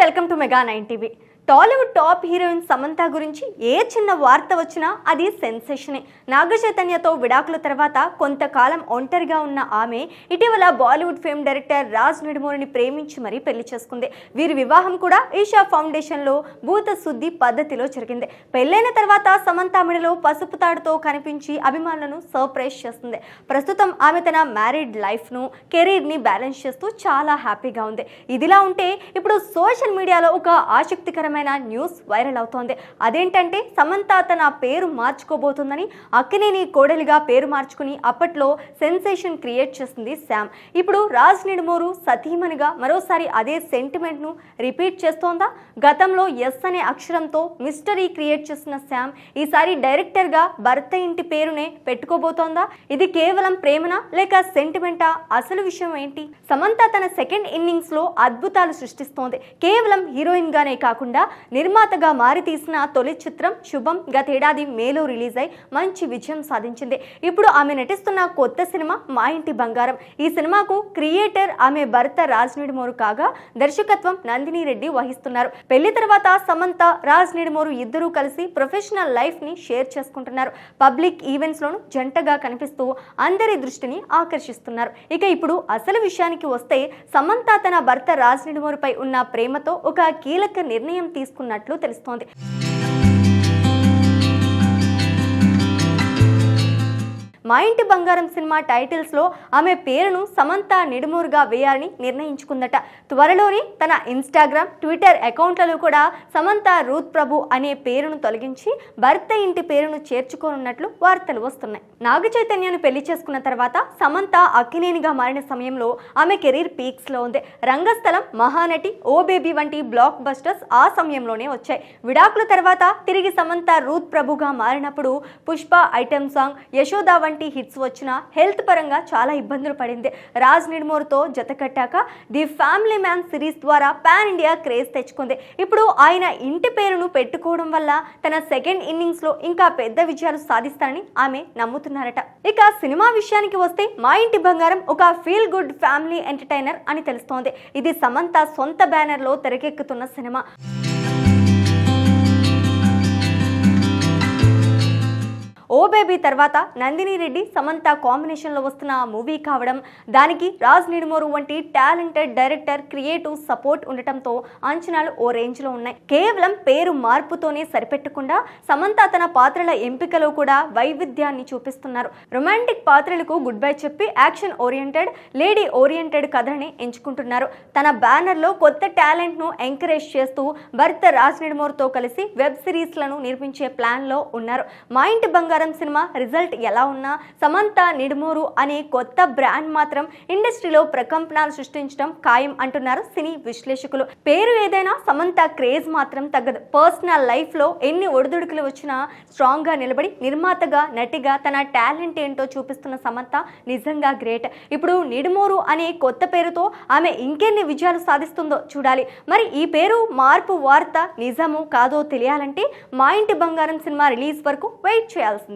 Welcome to mega 9 TV. Tollywood top heroine Samantha గురించి ఏ చిన్న వార్త వచ్చినా అది సెన్సేషనే. నాగ చైతన్యతో విడాకుల తర్వాత కొంతకాలం ఒంటరిగా ఉన్న ఆమె ఇటీవల బాలీవుడ్ ఫేమ్ డైరెక్టర్ రాజ్ నిడుమూరిని ప్రేమించి మరీ పెళ్లి చేసుకుంది. వీరి వివాహం కూడా ఈషా ఫౌండేషన్లో భూత శుద్ధి పద్ధతిలో జరిగింది. పెళ్లైన తర్వాత సమంత మెడలో పసుపు తాడుతో కనిపించి అభిమానులను సర్ప్రైజ్ చేస్తుంది. ప్రస్తుతం ఆమె తన మ్యారీడ్ లైఫ్ను కెరీర్ని బ్యాలెన్స్ చేస్తూ చాలా హ్యాపీగా ఉంది. ఇదిలా ఉంటే ఇప్పుడు సోషల్ మీడియాలో ఒక ఆసక్తికరమైన న్యూస్ వైరల్ అవుతోంది. అదేంటంటే సమంత తన పేరు మార్చుకోబోతుందని అక్కినేని కోడలిగా పేరు మార్చుకుని అప్పట్లో సెన్సేషన్ క్రియేట్ చేసింది శామ్. ఇప్పుడు రాజ్ నిడుమూరు సతీమణిగా మరోసారి అదే సెంటిమెంట్ ను రిపీట్ చేస్తోందా? గతంలో ఎస్ అనే అక్షరంతో మిస్టరీ క్రియేట్ చేసిన శామ్ ఈసారి డైరెక్టర్ గా భర్త ఇంటి పేరునే పెట్టుకోబోతోందా? ఇది కేవలం ప్రేమనా లేక సెంటిమెంటా? అసలు విషయం ఏంటి? సమంత తన సెకండ్ ఇన్నింగ్స్ లో అద్భుతాలు సృష్టిస్తోంది. కేవలం హీరోయిన్ గానే కాకుండా నిర్మాతగా మారి తీసిన తొలి చిత్రం శుభం గతేడాది మేలో రిలీజ్ అయి మంచి విజయం సాధించింది. ఇప్పుడు ఆమె నటిస్తున్న కొత్త సినిమా మా ఇంటి బంగారం. ఈ సినిమాకు క్రియేటర్ ఆమె భర్త రాజ్ నిడుమూరు కాగా దర్శకత్వం నందిని రెడ్డి వహిస్తున్నారు. పెళ్లి తర్వాత సమంత రాజ్ నిడుమూరు ఇద్దరూ కలిసి ప్రొఫెషనల్ లైఫ్ ని షేర్ చేసుకుంటున్నారు. పబ్లిక్ ఈవెంట్స్ లోను జంటగా కనిపిస్తూ అందరి దృష్టిని ఆకర్షిస్తున్నారు. ఇక ఇప్పుడు అసలు విషయానికి వస్తే సమంత తన భర్త రాజ్ నిడుమూరుపై ఉన్న ప్రేమతో ఒక కీలక నిర్ణయం తీసుకున్నట్లు తెలుస్తోంది. మా ఇంటి బంగారం సినిమా టైటిల్స్ లో ఆమె పేరును సమంత నిడుమూరుగా వేయాలని నిర్ణయించుకుందట. త్వరలోనే తన ఇన్స్టాగ్రామ్, ట్విట్టర్ అకౌంట్లలో కూడా సమంత రూత్ ప్రభు అనే పేరును తొలగించి భర్త ఇంటి పేరును చేర్చుకోనున్నట్లు వార్తలు వస్తున్నాయి. నాగ చైతన్యను పెళ్లి చేసుకున్న తర్వాత సమంత అక్కినేనిగా మారిన సమయంలో ఆమె కెరీర్ పీక్స్ లో ఉంది. రంగస్థలం, మహానటి, ఓ బేబీ వంటి బ్లాక్ బస్టర్స్ ఆ సమయంలోనే వచ్చాయి. విడాకుల తర్వాత తిరిగి సమంత రూత్ ప్రభుగా మారినప్పుడు పుష్ప, ఐటెం సాంగ్, యశోద వంటి హిట్స్ వచ్చిన హెల్త్ పరంగా చాలా ఇబ్బందులు పడింది. రాజ్ నిడుమూరుతో జత కట్టాక ది ఫ్యామిలీ మ్యాన్ సిరీస్ ద్వారా పాన్ ఇండియా క్రేజ్ తెచ్చుకుంది. ఇప్పుడు ఆయన ఇంటి పేరును పెట్టుకోవడం వల్ల తన సెకండ్ ఇన్నింగ్స్ లో ఇంకా పెద్ద విజయాలు సాధిస్తారని ఆమె నమ్ముతున్నారట. ఇక సినిమా విషయానికి వస్తే మా ఇంటి బంగారం ఒక ఫీల్ గుడ్ ఫ్యామిలీ ఎంటర్టైనర్ అని తెలుస్తోంది. ఇది సమంత సొంత బ్యానర్ లో తెరకెక్కుతున్న సినిమా. ఓ బేబీ తర్వాత నందిని రెడ్డి, సమంత కాంబినేషన్లో వస్తున్న మూవీ కావడం, దానికి రాజ్ నిడుమూరు వంటి టాలెంటెడ్ డైరెక్టర్ క్రియేటివ్ సపోర్ట్ ఉండటంతో అంచనాలు ఓ రేంజ్లో ఉన్నాయి. కేవలం పేరు మార్పుతోనే సరిపెట్టకుండా సమంత తన పాత్రల ఎంపికలో కూడా వైవిధ్యాన్ని చూపిస్తున్నారు. రొమాంటిక్ పాత్రలకు గుడ్ బై చెప్పి యాక్షన్ ఓరియంటెడ్, లేడీ ఓరియంటెడ్ కథని ఎంచుకుంటున్నారు. తన బ్యానర్లో కొత్త టాలెంట్ను ఎంకరేజ్ చేస్తూ భర్త రాజ్ నిడుమూరుతో కలిసి వెబ్ సిరీస్లను నిర్మించే ప్లాన్లో ఉన్నారు. మా ఇంటి బంగారం సినిమా రిజల్ట్ ఎలా ఉన్నా సమంత నిడుమూరు అనే కొత్త బ్రాండ్ మాత్రం ఇండస్ట్రీలో ప్రకంపనాలు సృష్టించడం ఖాయం అంటున్నారు సినీ విశ్లేషకులు. పేరు ఏదైనా సమంత క్రేజ్ మాత్రం తగ్గదు. పర్సనల్ లైఫ్ లో ఎన్ని ఒడిదుడుకులు వచ్చినా స్ట్రాంగ్ గా నిలబడి నిర్మాతగా, నటిగా తన టాలెంట్ ఏంటో చూపిస్తున్న సమంత నిజంగా గ్రేట్. ఇప్పుడు నిడుమూరు అనే కొత్త పేరుతో ఆమె ఇంకెన్ని విజయాలు సాధిస్తుందో చూడాలి. మరి ఈ పేరు మార్పు వార్త నిజమో కాదో తెలియాలంటే మా ఇంటి బంగారం సినిమా రిలీజ్ వరకు వెయిట్ చేయాల్సిందే.